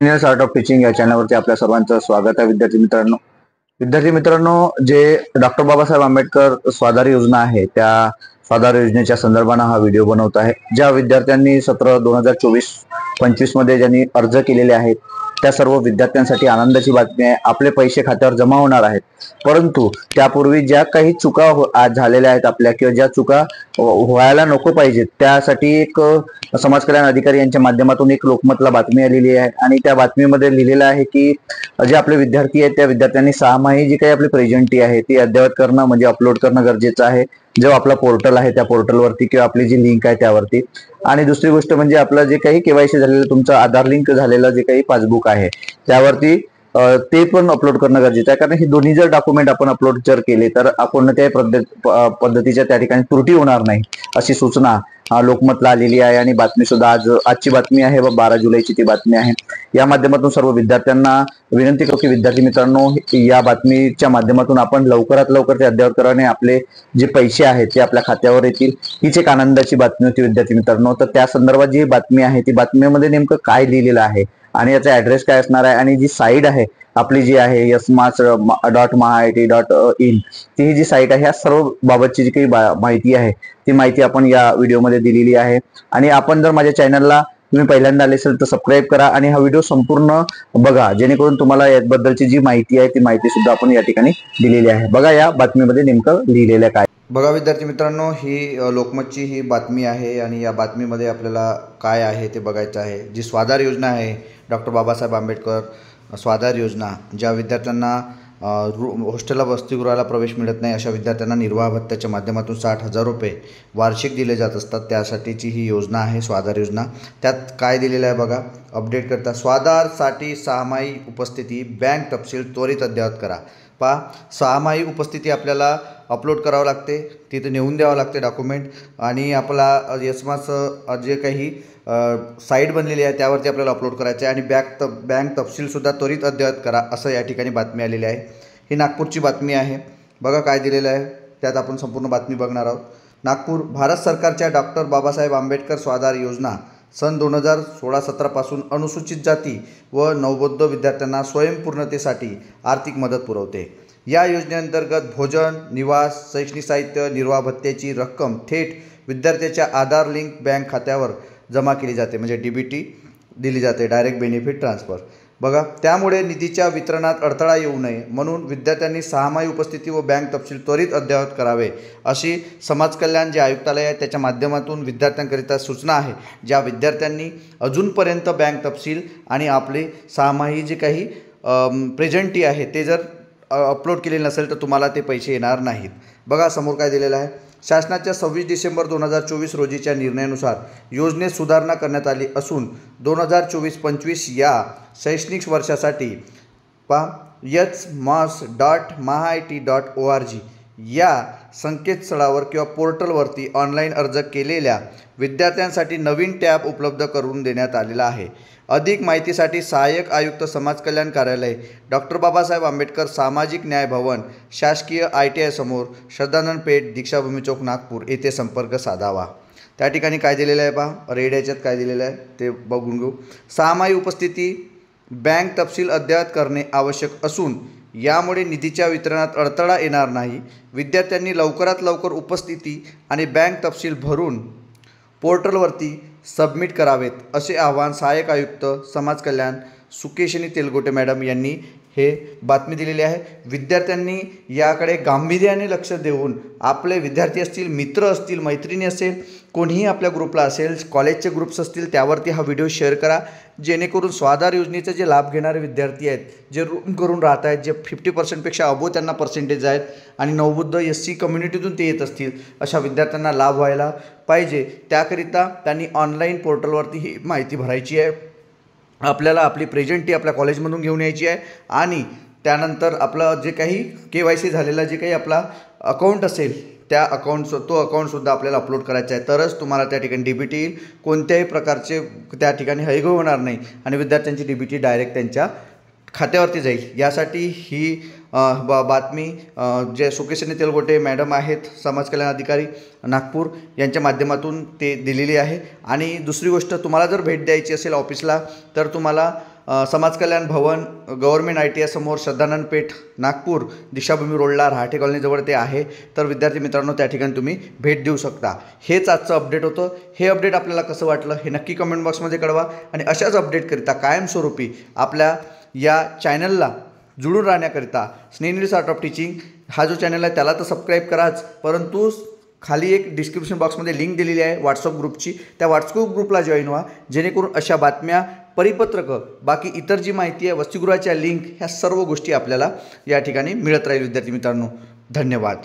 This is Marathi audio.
इंजिनियर्स आर्ट ऑफ टीचिंग या चॅनलवरती आपल्या सर्वांचं स्वागत आहे. विद्यार्थी मित्रांनो, जे डॉक्टर बाबासाहेब आंबेडकर स्वाधार योजना आहे त्या स्वाधार योजनेच्या संदर्भाने हा व्हिडिओ बनवत आहे. ज्या विद्यार्थ्यांनी 17/2025 मध्ये ज्यांनी अर्ज केलेले आहेत त्या सर्व विद्यार्थ्यांसाठी आनंदाची बातमी आहे. आपले पैसे खात्यावर जमा होणार आहेत. परंतु त्यापूर्वी ज्या काही चुका आज झालेल्या आहेत आपल्या, किंवा ज्या चुका व्हायला नको पाहिजेत, त्यासाठी एक समाज कल्याण अधिकारी यांच्या माध्यमातून एक लोकमतला बातमी आलेली आहे. आणि त्या बातमीमध्ये लिहिलेलं आहे की जे आपले विद्यार्थी आहेत त्या विद्यार्थ्यांनी 6 जी काही आपली प्रेझेंटी आहे ती अद्ययावत करणं म्हणजे अपलोड करणं गरजेचं आहे. जो आपला पोर्टल आहे त्या पोर्टलवरती किंवा आपली जी लिंक आहे त्यावरती. आणि दुसरी गोष्ट म्हणजे आपलं जे काही केवायसी झालेलं तुमचं आधार लिंक झालेलं जे काही पासबुक आहे त्यावरती ते पण अपलोड करणं गरजेचं आहे. कारण हे दोन्ही जर डॉक्युमेंट आपण अपलोड जर केले तर कोणत्याही पद्धतीच्या त्या ठिकाणी त्रुटी होणार नाही अशी सूचना लोकमतला आलेली आहे. आणि बातमी सुद्धा आजची बातमी आहे व 12 जुलैची ती बातमी आहे. या माध्यमातून सर्व विद्यार्थ्यांना विनंती करतो की विद्यार्थी मित्रांनो, या बातमीच्या माध्यमातून आपण लवकरात लवकर ते अद्ययावत कराने आपले जे पैसे आहेत ते आपल्या खात्यावर येतील. हीच एक आनंदाची बातमी होती विद्यार्थी मित्रांनो. तर त्या संदर्भात जी बातमी आहे ती बातमीमध्ये नेमकं काय लिहिलेलं आहे आणि याचा ऍड्रेस काय असणार आहे आणि जी साईट आहे आपली जी आहे yesmarts.mahiit.in ती जी साईट आहे, ह्या सर्व बाबतची जी काही माहिती आहे ती माहिती आपण या व्हिडिओमध्ये दिलेली आहे. आणि आपण जर माझ्या चॅनलला तुम्ही पहिल्यांदा आले असेल तर सबस्क्राईब करा आणि हा व्हिडिओ संपूर्ण बघा, जेणेकरून तुम्हाला याबद्दलची जी माहिती आहे ती माहिती सुद्धा आपण या ठिकाणी दिलेली आहे. बघा या बातमीमध्ये नेमकं लिहिलेलं काय. बघा विद्यार्थी मित्रांनो, ही लोकमतची ही बातमी आहे आणि या बातमीमध्ये आपल्याला काय आहे ते बघायचं आहे. जी स्वाधार योजना आहे, डॉक्टर बाबासाहेब आंबेडकर स्वाधार योजना, ज्या विद्यार्थ्यांना हॉस्टेलला वसतिगृहाला प्रवेश मिळत नाही अशा विद्यार्थ्यांना निर्वाह भत्त्याच्या माध्यमातून 60,000 रुपये वार्षिक दिले जात असतात. त्यासाठीची ही योजना आहे स्वाधार योजना. त्यात काय दिलेलं आहे बघा, अपडेट करता स्वाधारसाठी 6 उपस्थिती बँक तपशील त्वरित अद्ययावत करा. पहा, 6 उपस्थिती आपल्याला अपलोड करावं लागते, तिथे नेऊन द्यावं लागते डॉक्युमेंट. आणि आपला यसमाचं जे काही साईट बनलेली आहे त्यावरती आपल्याला अपलोड करायचं आहे. आणि बँक तपशीलसुद्धा त्वरित अद्ययावत करा असं या ठिकाणी बातमी आलेली आहे. ही नागपूरची बातमी आहे. बघा काय दिलेलं आहे, त्यात आपण संपूर्ण बातमी बघणार आहोत. नागपूर, भारत सरकारच्या डॉक्टर बाबासाहेब आंबेडकर स्वाधार योजना सन 2016-17 पासून अनुसूचित जाती व नवबौद्ध विद्यार्थ्यांना स्वयंपूर्णतेसाठी आर्थिक मदत पुरवते. या योजनेअंतर्गत भोजन, निवास, शैक्षणिक साहित्य, निर्वाह भत्त्याची रक्कम थेट विद्यार्थ्याच्या आधार लिंक बँक खात्यावर जमा केली जाते, म्हणजे DBT दिली जाते, डायरेक्ट बेनिफिट ट्रान्सफर. बघा, त्यामुळे निधीच्या वितरणात अडथळा येऊ नये म्हणून विद्यार्थ्यांनी 6 उपस्थिती व बँक तपशील त्वरित अद्ययावत करावे अशी समाज कल्याण जे आयुक्तालय आहे त्याच्या माध्यमातून विद्यार्थ्यांकरिता सूचना आहे. ज्या विद्यार्थ्यांनी अजूनपर्यंत बँक तपशील आणि आपले 6 जे काही प्रेझेंटी आहे ते जर अपलोड केलेले नसेल तर तुम्हाला ते पैसे येणार नाहीत. बघा समोर काय दिलेलं आहे. शासनाच्या 26 डिसेंबर 2024 रोजीच्या निर्णयानुसार योजनेत सुधारणा करण्यात आली असून 2024-25 या शैक्षणिक वर्षासाठी yesmarts.mahiit.org या संकेतस्थळावर किंवा पोर्टलवरती ऑनलाईन अर्ज केलेल्या विद्यार्थ्यांसाठी नवीन टॅब उपलब्ध करून देण्यात आलेला आहे. अधिक माहितीसाठी सहाय्यक आयुक्त समाज कल्याण कार्यालय, डॉक्टर बाबासाहेब आंबेडकर सामाजिक न्याय भवन, शासकीय ITI समोर, श्रद्धानंद पेठ, दीक्षाभूमी चौक, नागपूर येथे संपर्क साधावा. त्या ठिकाणी काय दिलेलं आहे पहा, रेड याच्यात काय दिलेलं आहे ते बघून घेऊ. 6 उपस्थिती बँक तपशील अद्ययावत करणे आवश्यक असून यामुळे निधीच्या वितरणात अडथळा येणार नाही. विद्यार्थ्यांनी लवकरात लवकर उपस्थिती आणि बँक तपशील भरून पोर्टलवरती सबमिट करावेत असे आवाहन सहाय्यक आयुक्त समाज कल्याण सुकेशनी तेलगोटे मॅडम यांनी हे बातमी दिलेली आहे. विद्यार्थ्यांनी याकडे गांभीर्याने लक्ष देऊन आपले विद्यार्थी असतील, मित्र असतील, मैत्रिणी असेल, कोणीही आपल्या ग्रुपला असेल, कॉलेजचे ग्रुप्स असतील त्यावरती हा व्हिडिओ शेअर करा, जेणेकरून स्वाधार योजनेचे जे लाभ घेणारे विद्यार्थी आहेत, जे रूम करून राहत आहेत, जे 50% अबो त्यांना पर्सेंटेज आहेत आणि नवबुद्ध SC कम्युनिटीतून ते येत असतील अशा विद्यार्थ्यांना लाभ व्हायला पाहिजे. त्याकरिता त्यांनी ऑनलाईन पोर्टलवरती ही माहिती भरायची आहे. आपल्याला आपली प्रेझेंटी आपल्या कॉलेजमधून घेऊन यायची आहे आणि त्यानंतर आपलं जे काही KYC झालेला जे काही आपला अकाउंट असेल त्या तो अकाउंटसुद्धा आपल्याला अपलोड करायचा आहे. तरच तुम्हाला त्या ठिकाणी DBT येईल. कोणत्याही प्रकारचे त्या ठिकाणी हयगय होणार नाही आणि विद्यार्थ्यांची DBT डायरेक्ट त्यांच्या खात्यावरती जाईल. यासाठी ही बातमी जे सुकेशनी तेलगोटे मॅडम आहेत, समाज कल्याण अधिकारी नागपूर, यांच्या माध्यमातून ते दिलेली आहे. आणि दुसरी गोष्ट, तुम्हाला जर भेट द्यायची असेल ऑफिसला तर तुम्हाला समाज कल्याण भवन, गव्हर्मेंट ITI समोर, श्रद्धानंद पेठ, नागपूर, दीक्षाभूमी रोडला, रहाटे कॉलनीजवळ ते आहे. तर विद्यार्थी मित्रांनो, त्या ठिकाणी तुम्ही भेट देऊ शकता. हेच आजचं अपडेट होतं. हे अपडेट आपल्याला कसं वाटलं हे नक्की कमेंट बॉक्समध्ये कळवा. आणि अशाच अपडेटकरिता कायमस्वरूपी आपल्या या चॅनलला जुळून राहण्याकरिता स्नेहनील आर्ट ऑफ टीचिंग हा जो चॅनल आहे त्याला तर सबस्क्राईब कराच, परंतु खाली एक डिस्क्रिप्शन बॉक्समध्ये लिंक दिलेली आहे व्हॉट्सअप ग्रुपची. त्या व्हॉट्सअप ग्रुपला जॉईन व्हा, जेणेकरून अशा बातम्या, परिपत्रकं, बाकी इतर जी माहिती आहे, वसतिगृहाच्या लिंक, ह्या सर्व गोष्टी आपल्याला या ठिकाणी मिळत राहील. विद्यार्थी मित्रांनो, धन्यवाद.